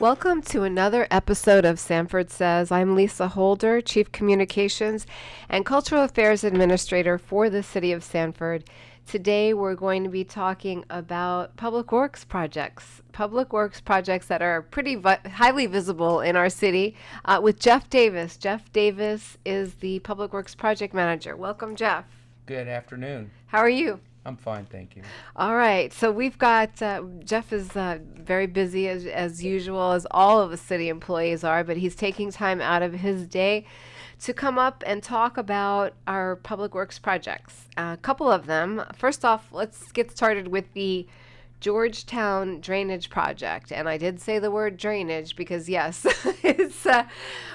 Welcome to another episode of Sanford Says. I'm Lisa Holder, Chief Communications and Cultural Affairs Administrator for the City of Sanford. Today we're going to be talking about public works projects that are pretty highly visible in our city with Jeff Davis. Jeff Davis is the Public Works Project Manager. Welcome, Jeff. Good afternoon. How are you? I'm fine, thank you. All right, so we've got Jeff is very busy as usual, as all of the city employees are, but he's taking time out of his day to come up and talk about our public works projects. A couple of them. First off, let's get started with the Georgetown drainage project. And I did say the word drainage because, yes, it's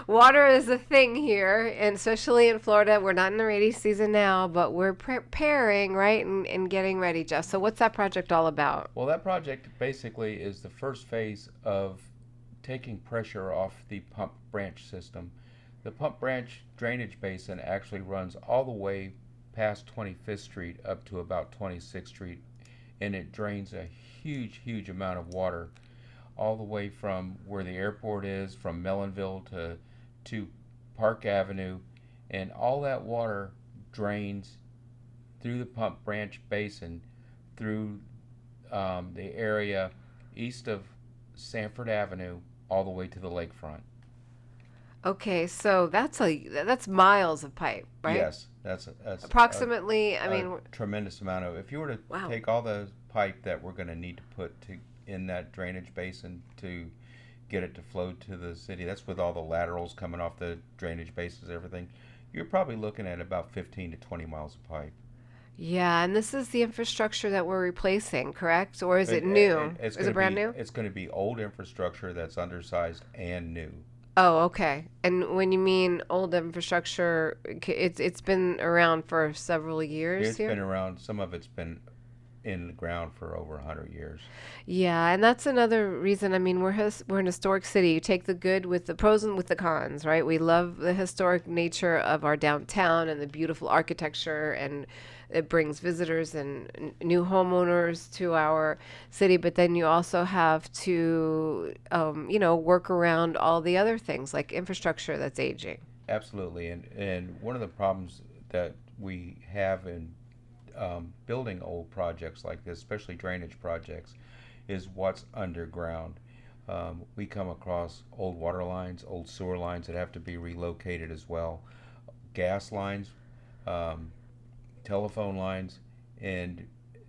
water is a thing here, and especially in Florida. We're not in the rainy season now, but we're preparing, right, and getting ready, Jeff. So what's that project all about? Well, that project basically is the first phase of taking pressure off the pump branch system. The pump branch drainage basin actually runs all the way past 25th Street up to about 26th Street, and it drains a huge amount of water all the way from where the airport is, from Mellonville to Park Avenue, and all that water drains through the pump branch basin through the area east of Sanford Avenue all the way to the lakefront. Okay, so that's miles of pipe, right? Yes, that's approximately. Tremendous amount of. If you were to Wow. take all the pipe that we're going to need to put in that drainage basin to get it to flow to the city, that's with all the laterals coming off the drainage basins, everything. You're probably looking at about 15 to 20 miles of pipe. Yeah, and this is the infrastructure that we're replacing, correct? Or is it new? Is it brand new? It's going to be old infrastructure that's undersized and new. Oh, okay. And when you mean old infrastructure, it's been around for several years It's here? been around. Some of it's been in the ground for over 100 years. Yeah, and that's another reason. I mean, we're an historic city. You take the good with the pros and with the cons, right? We love the historic nature of our downtown and the beautiful architecture, and it brings visitors and new homeowners to our city. But then you also have to, work around all the other things like infrastructure that's aging. Absolutely, and one of the problems that we have in building old projects like this, especially drainage projects, is what's underground. We come across old water lines, old sewer lines that have to be relocated as well, gas lines, telephone lines, and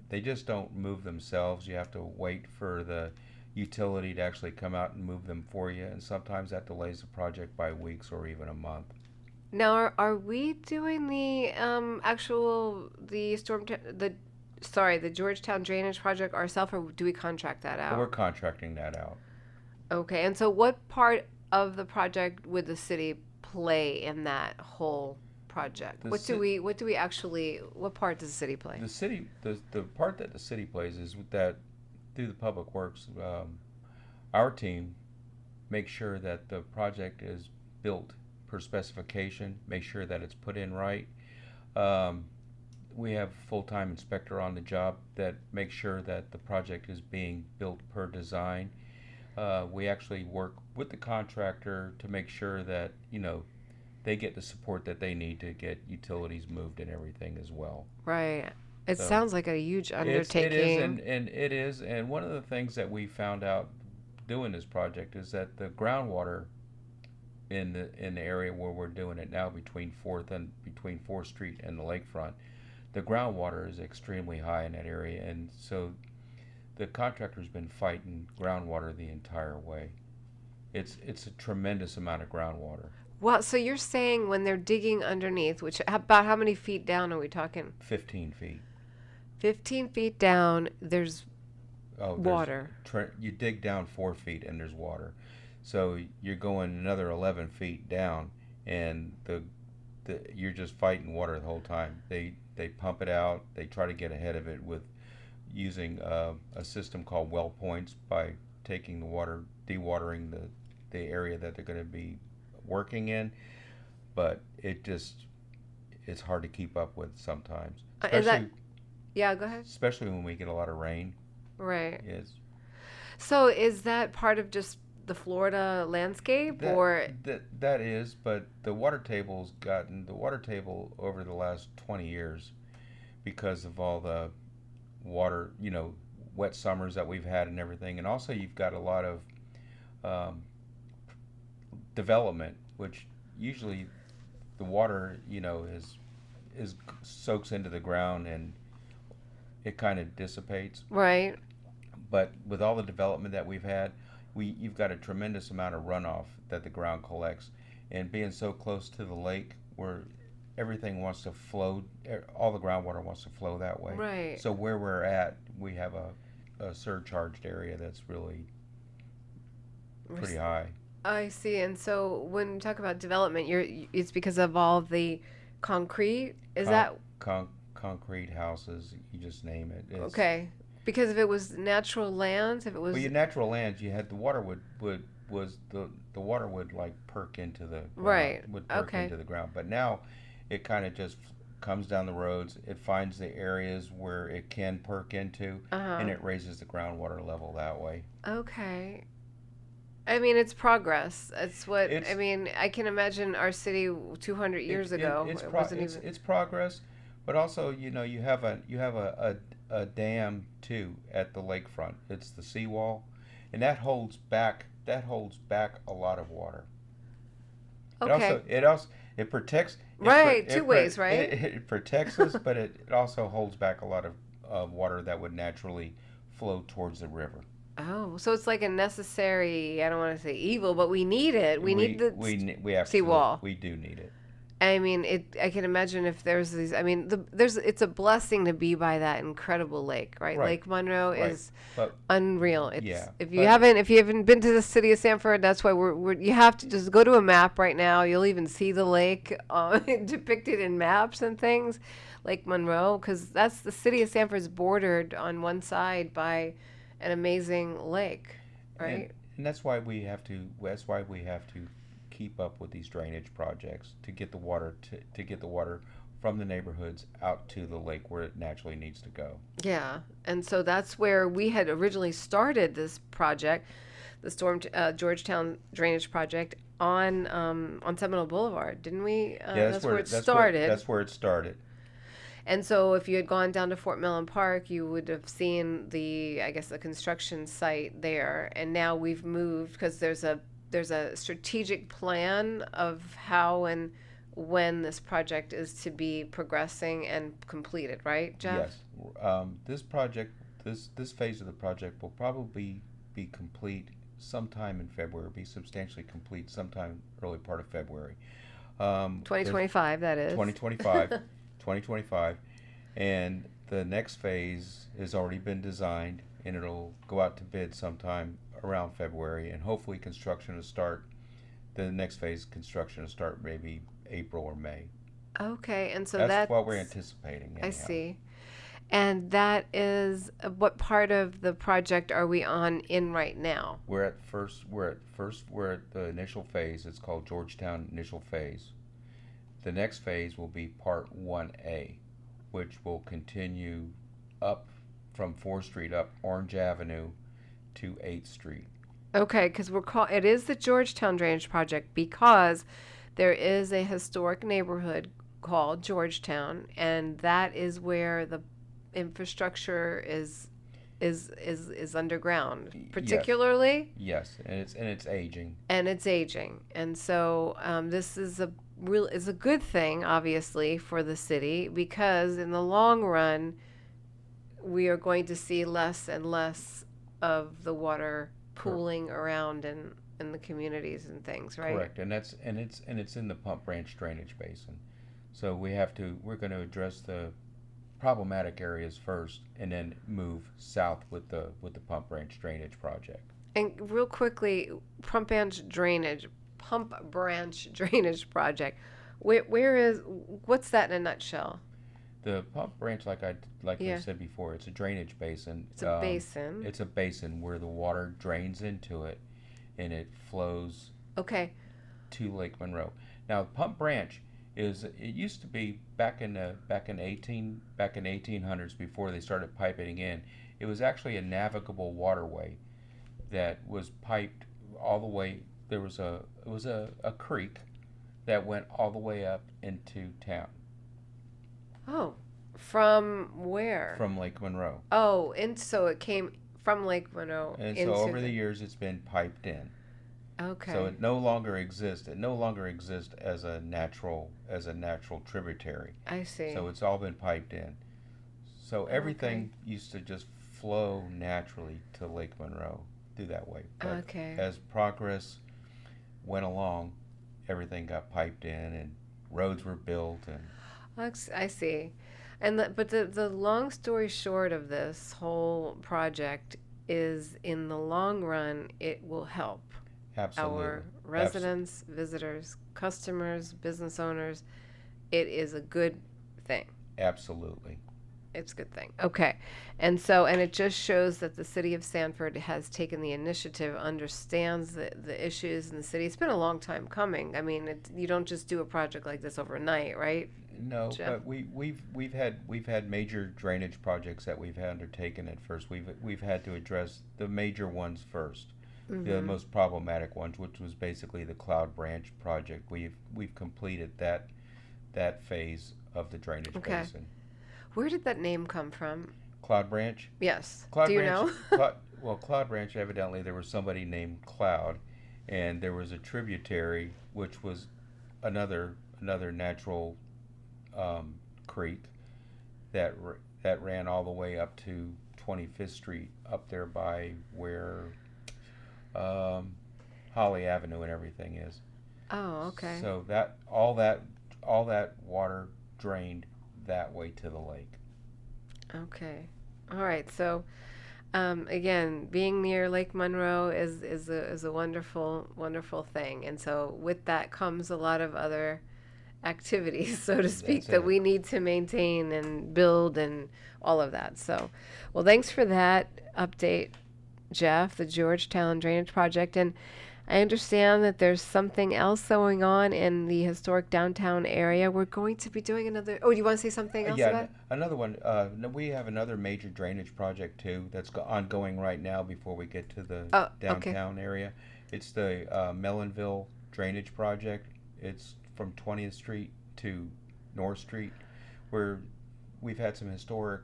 they just don't move themselves. You have to wait for the utility to actually come out and move them for you, and sometimes that delays the project by weeks or even a month. Now, are we doing the the Georgetown drainage project ourselves, or do we contract that But we're out? contracting that out. Okay, and so what part of the project would the city play in that whole project? The What part does the city play? The part that the city plays is that through the public works, our team makes sure that the project is built per specification, make sure that it's put in right. Um, we have a full-time inspector on the job that makes sure that the project is being built per design. We actually work with the contractor to make sure that, they get the support that they need to get utilities moved and everything as well. Right. It So sounds like a huge it is, undertaking. and it is, and one of the things that we found out doing this project is that the groundwater in the area where we're doing it now between Fourth Street and the lakefront, the groundwater is extremely high in that area, and so the contractor's been fighting groundwater the entire way. It's a tremendous amount of groundwater. Well, so you're saying when they're digging underneath, which about how many feet down are we talking? 15 feet. 15 feet down, there's Oh, water. you dig down 4 feet and there's water, so you're going another 11 feet down, and you're just fighting water the whole time. They pump it out. They try to get ahead of it with using a system called well points by taking the water, dewatering the area that they're going to be working in, but it's hard to keep up with sometimes, Is that, yeah, go ahead. especially when we get a lot of rain. Right. Is So is that part of just the Florida landscape, That or that is, but the water table over the last 20 years because of all the water, wet summers that we've had and everything, and also you've got a lot of um, development, which usually the water, is soaks into the ground and it kind of dissipates. right? But with all the development that we've had, you've got a tremendous amount of runoff that the ground collects, and being so close to the lake, where everything wants to flow, all the groundwater wants to flow that way. Right. So where we're at, we have a surcharged area that's really We're pretty s- high. I see. And so when you talk about development, it's because of all the concrete. Is Con- that concrete houses, you just name it. okay? Because if it was natural lands, if it Well, was your natural lands, you had the water would was the water would like perk into the ground, right. would perk Okay. into the ground. But now it kind of just comes down the roads. It finds the areas where it can perk into, Uh-huh. and it raises the groundwater level that way. Okay. I mean, it's progress. It's what I It's mean. I can imagine our city 200 years ago. It wasn't even. it's progress, but also you have a dam too at the lakefront. It's the seawall, and that holds back a lot of water. It Okay. also it also it protects Right. Two ways, right? it protects us, but it also holds back a lot of water that would naturally flow towards the river. Oh, so it's like a necessary, I don't want to say evil, but we need it. We need the We absolutely seawall. we do need it. I mean, I can imagine if there's these. I mean, it's a blessing to be by that incredible lake, right? Right, Lake Monroe right. is But unreal. It's yeah, if you but haven't been to the city of Sanford, that's why you have to just go to a map right now. You'll even see the lake depicted in maps and things, Lake Monroe, because that's the city of Sanford's bordered on one side by an amazing lake, and right? and that's why we have to keep up with these drainage projects to get the water from the neighborhoods out to the lake where it naturally needs to go. Yeah, and so that's where we had originally started this project, the Georgetown drainage project on Seminole Boulevard, didn't we? Yeah, That's where it started. that's where it started. And so if you had gone down to Fort Millen Park, you would have seen I guess, the construction site there. And now we've moved because there's a strategic plan of how and when this project is to be progressing and completed, right, Jeff? Yes, this phase of the project will probably be complete sometime in February. Be substantially complete sometime early part of February. There's 2025, that is. 2025, 2025, and the next phase has already been designed, and it'll go out to bid sometime around February, and hopefully construction will start. The next phase construction will start maybe April or May. Okay, and so That's that's, what we're anticipating I anyhow. see. And that is what part of the project are we on in right now? We're at the initial phase. It's called Georgetown initial phase. The next phase will be part 1A, which will continue up from 4th Street up Orange Avenue to 8th Street. Okay, because it is the Georgetown Drainage Project because there is a historic neighborhood called Georgetown, and that is where the infrastructure is underground, Yes, particularly, yes, and it's aging. and it's aging. And so this is a good thing, obviously, for the city because in the long run, we are going to see less and less of the water Cor- pooling around in the communities and things, right? Correct, and it's in the Pump Branch drainage basin. So we're going to address the problematic areas first, and then move south with the Pump Branch drainage project. And real quickly, pump branch drainage project. What's that in a nutshell? The Pump Branch, like I Yeah, said before, it's a drainage basin. it's a basin. It's a basin where the water drains into it, and it flows Okay. to Lake Monroe. Now, Pump Branch it used to be back in 1800s, before they started piping in. It was actually a navigable waterway that was piped all the way. There was a creek that went all the way up into town Oh, from where? from Lake Monroe. Oh, and so it came from Lake Monroe And so into over the the. years, it's been piped in. So Okay. it no longer exists. It no longer exists as a natural tributary. I see. So it's all been piped in. So Okay. everything used to just flow naturally to Lake Monroe through that way. But Okay. as progress went along, everything got piped in and roads were built and I see. And but the long story short of this whole project is in the long run it will help absolutely, our abs- residents, visitors, customers, business owners. It is a good thing. absolutely. It's a good thing. Okay. And so, and it just shows that the city of Sanford has taken the initiative, understands the issues in the city. It's been a long time coming. I mean, you don't just do a project like this overnight, right, No, Jeff? but we've had major drainage projects that we've undertaken at first. We've had to address the major ones first, the Mm-hmm. most problematic ones, which was basically the Cloud Branch project. We've completed that phase of the drainage Okay. basin. Where did that name come from? Cloud Branch, Yes. Do Cloud you Branch, know? Cloud Branch. Evidently, there was somebody named Cloud, and there was a tributary which was another natural creek that ran all the way up to 25th Street, up there by where um, Holly Avenue and everything is. Oh, okay. So all that water drained that way to the lake. Okay. All right. So, again, being near Lake Monroe is a wonderful wonderful thing, and so with that comes a lot of other activities, so to speak, That's that it. we need to maintain and build and all of that. So, well, thanks for that update, Jeff, the Georgetown Drainage Project. And I understand that there's something else going on in the historic downtown area. We're going to be doing another. Oh, do you want to say something else Yeah, about it? another one. No, we have another major drainage project too that's ongoing right now before we get to the Oh, okay. downtown area. It's the Mellonville Drainage Project. It's from 20th Street to North Street, where we've had some historic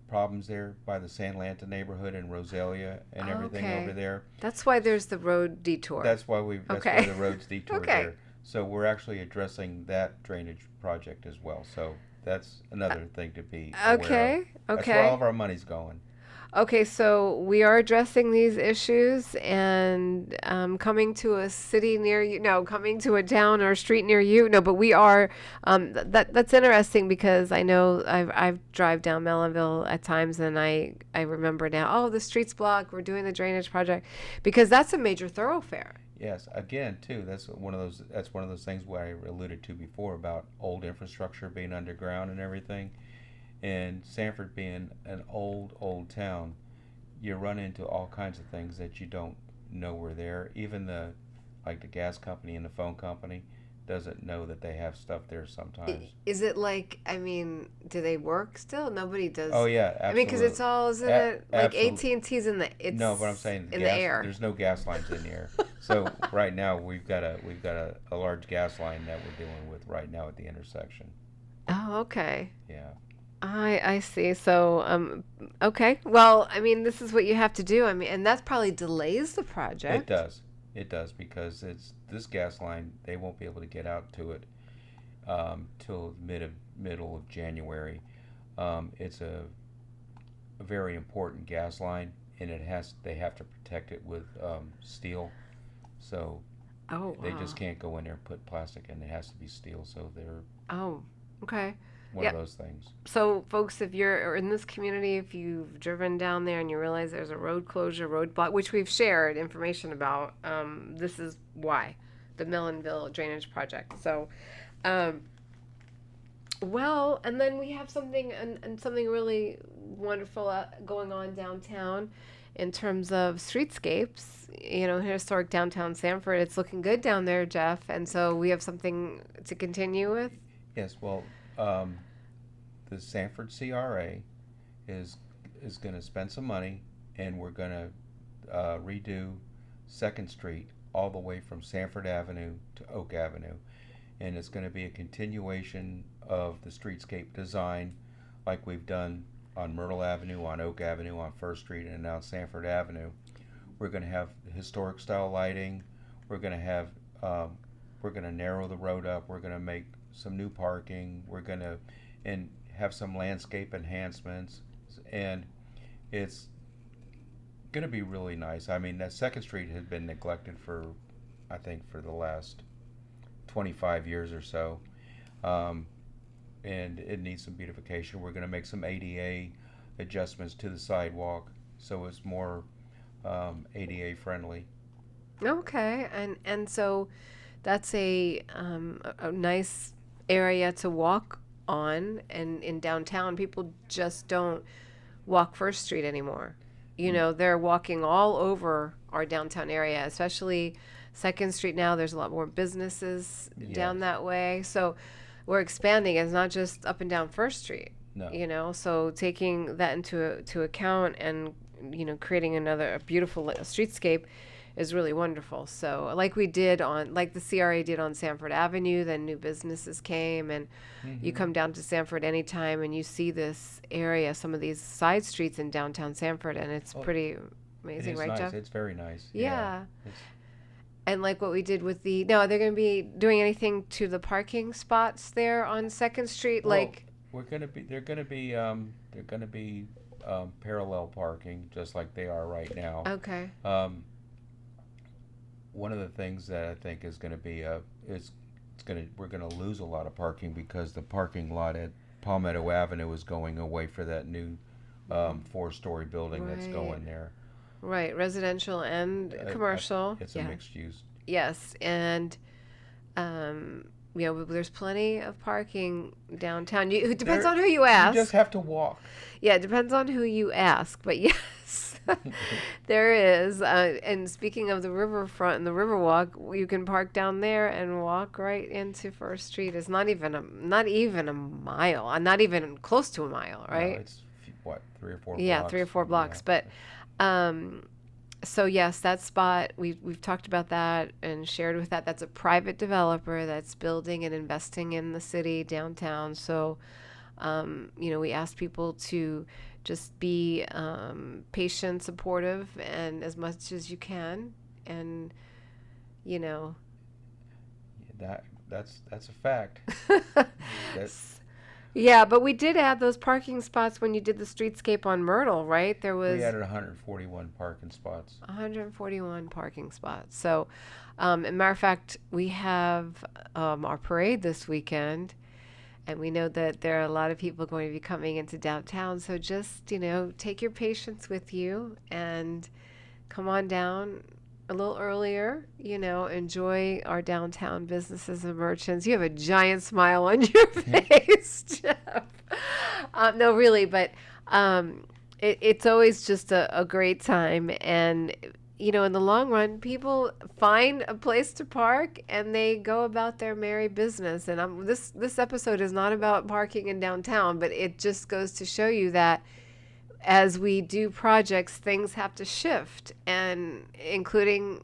problems there by the Sandlanta neighborhood and Roselia and everything over Okay. there. That's why there's the road detour. That's why Okay. the roads detour Okay. there. So we're actually addressing that drainage project as well. So that's another thing to be aware of. Okay. That's where all Okay. of our money's going. Okay, so we are addressing these issues and coming to a city near you. No, coming to a town or a street near you. No, but we are. That's interesting because I know I've drive down Mellonville at times and I remember now. Oh, the streets blocked. We're doing the drainage project because that's a major thoroughfare. Yes, again, too, that's one of those things where I alluded to before about old infrastructure being underground and everything. And Sanford being an old town, you run into all kinds of things that you don't know were there. Even like the gas company and the phone company doesn't know that they have stuff there sometimes. Is it like? I mean, do they work still? Nobody Oh does. yeah, I mean, because it's absolutely. all, isn't it? Like Absolutely. AT&T's in the No, but I'm it's saying the in the gas. air. There's no gas lines in the air. So right now we've got a large gas line that we're dealing with right now at the intersection. Oh, okay. Yeah, I see. So, okay. Well, I mean, this is what you have to do. I mean, and that probably delays the it project. does. It does because it's this gas line. They won't be able to get out to it till middle of January. It's a very important gas line, and they have to protect it with steel. So Oh, they wow. just can't go in there and put plastic in. It has to be steel. So they're Oh, okay. one of Yeah. those things. So, folks, if you're in this community, if you've driven down there and you realize there's a road closure, roadblock, which we've shared information about, this is why the Millenville Drainage Project. So, um, well, and then we have something and something really wonderful going on downtown in terms of streetscapes. You know, historic downtown Sanford. It's looking good down there, Jeff. And so we have something to continue with. Yes. Well, um, the Sanford CRA is is going to spend some money, and we're going to redo Second Street all the way from Sanford Avenue to Oak Avenue. And it's going to be a continuation of the streetscape design like we've done on Myrtle Avenue, on Oak Avenue, on First Street, and now Sanford Avenue. We're going to have historic style lighting. We're going to have we're going to narrow the road up. We're going to make some new parking. We're going to and have some landscape enhancements, and it's going to be really nice. I mean, that Second Street has been neglected for, I think, for the last 25 years or so, and it needs some beautification. We're going to make some ADA adjustments to the sidewalk so it's more ADA friendly. Okay, and so that's a nice area to walk on, and in downtown, people just don't walk First Street anymore. You know, they're walking all over our downtown area, especially Second Street now. There's a lot more businesses down Yes. that way. So we're expanding. It's not just up and down First Street, No. you know. So taking that to account and, creating a beautiful streetscape is really wonderful. So like we did like the CRA did on Sanford Avenue, then new businesses came, and you come down to Sanford anytime and you see this area, some of these side streets in downtown Sanford, and it's Oh, pretty it amazing, is right, nice. Jeff? It's very nice. Yeah. It's, And like what we did with no, are they going to be doing anything to the parking spots there on Second Street? well, Like, we're gonna be. They're gonna be parallel parking, just like they are right now. okay. One of the things that I think is going to be we're going to lose a lot of parking because the parking lot at Palmetto Avenue is going away for that new 4-story building that's Right. going there. Right, residential and commercial. It's yeah. a mixed use. Yes, and there's plenty of parking downtown. It depends There- on who you You ask. just have to walk. Yeah, it depends on who you ask, but yes, there is. And speaking of the riverfront and the Riverwalk, you can park down there and walk right into First Street. It's not even a mile, not even close to a mile, No, right? it's what, 3 or 4 Yeah, blocks? 3 or 4 blocks. Yeah. But so yes, that spot we've talked about that and shared with that. That's a private developer that's building and investing in the city downtown. So we ask people to just be patient, supportive, and as much as you can, and you know. That's a fact. That's, Yeah, but we did add those parking spots when you did the streetscape on Myrtle, right? There was we added 141 parking spots. 141 parking spots. So, as a matter of fact, we have our parade this weekend, and we know that there are a lot of people going to be coming into downtown. So just, take your patience with you and come on down a little earlier, enjoy our downtown businesses and merchants. You have a giant smile on your face, Jeff. No, really, but it's always just a great time. And, in the long run, people find a place to park and they go about their merry business. And this episode is not about parking in downtown, but it just goes to show you that as we do projects, things have to shift, and including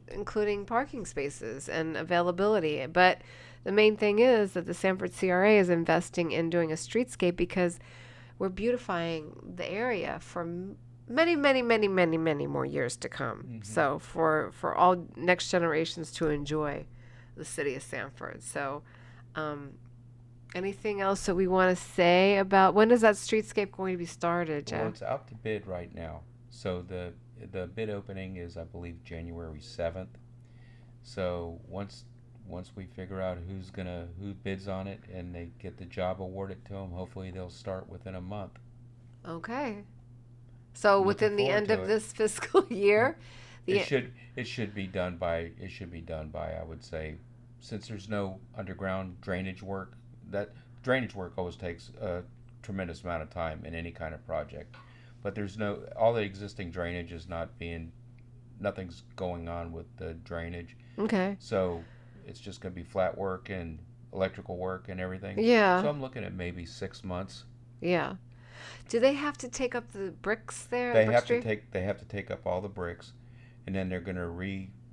parking spaces and availability. But the main thing is that the Sanford CRA is investing in doing a streetscape because we're beautifying the area for many, many, many, many, many more years to come. Mm-hmm. So for all next generations to enjoy the city of Sanford. So anything else that we want to say about when is that streetscape going to be started, Jeff? Well, it's out to bid right now. So the bid opening is, I believe, January 7th. So once we figure out who bids on it and they get the job awarded to them, hopefully they'll start within a month. Okay. So Looking within the forward end to of it. this fiscal year, It should be done by, I would say, since there's no underground drainage work. That drainage work always takes a tremendous amount of time in any kind of project, but all the existing drainage is nothing's going on with the drainage. okay. So it's just going to be flat work and electrical work and everything. Yeah. So I'm looking at maybe 6 months. Yeah. Do they have to take up the bricks there? They at have Brook to Street? take up all the bricks, and then they're going to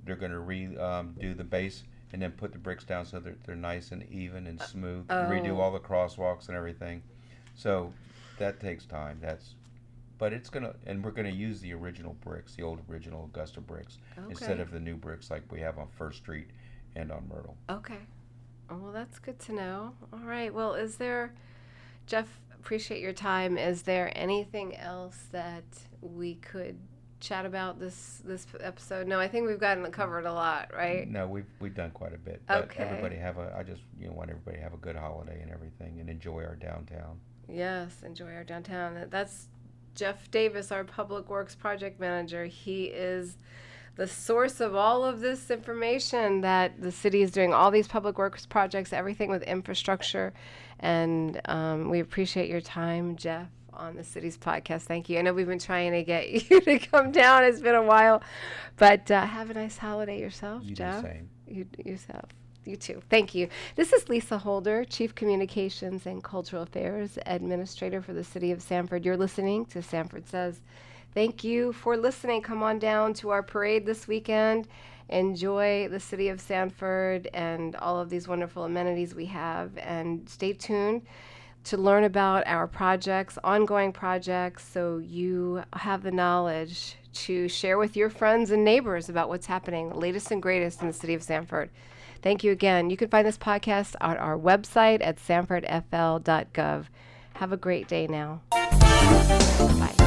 they're going to do the base and then put the bricks down so they're nice and even and smooth. Oh. Redo all the crosswalks and everything. So that takes time. But it's gonna, and we're gonna use the original bricks, the old original Augusta bricks, instead of the new bricks like we have on First Street and on Myrtle. Okay. Oh, well, that's good to know. All right. Well, Jeff, appreciate your time. Is there anything else that we could chat about this episode? No, I think we've gotten covered a lot, right? No, we've done quite a bit. But Okay. I just want everybody to have a good holiday and everything, and enjoy our downtown. Yes, enjoy our downtown. That's Jeff Davis, our Public Works Project Manager. He is the source of all of this information that the city is doing, all these public works projects, everything with infrastructure. And we appreciate your time, Jeff, on the city's podcast. Thank you. I know we've been trying to get you to come down. It's been a while. But have a nice holiday yourself, You Jeff. do the same. You yourself. You too. Thank you. This is Lisa Holder, Chief Communications and Cultural Affairs Administrator for the City of Sanford. You're listening to Sanford Says. Thank you for listening. Come on down to our parade this weekend. Enjoy the City of Sanford and all of these wonderful amenities we have. And stay tuned to learn about our projects, ongoing projects, so you have the knowledge to share with your friends and neighbors about what's happening, the latest and greatest in the City of Sanford. Thank you again. You can find this podcast on our website at sanfordfl.gov. Have a great day now. Bye.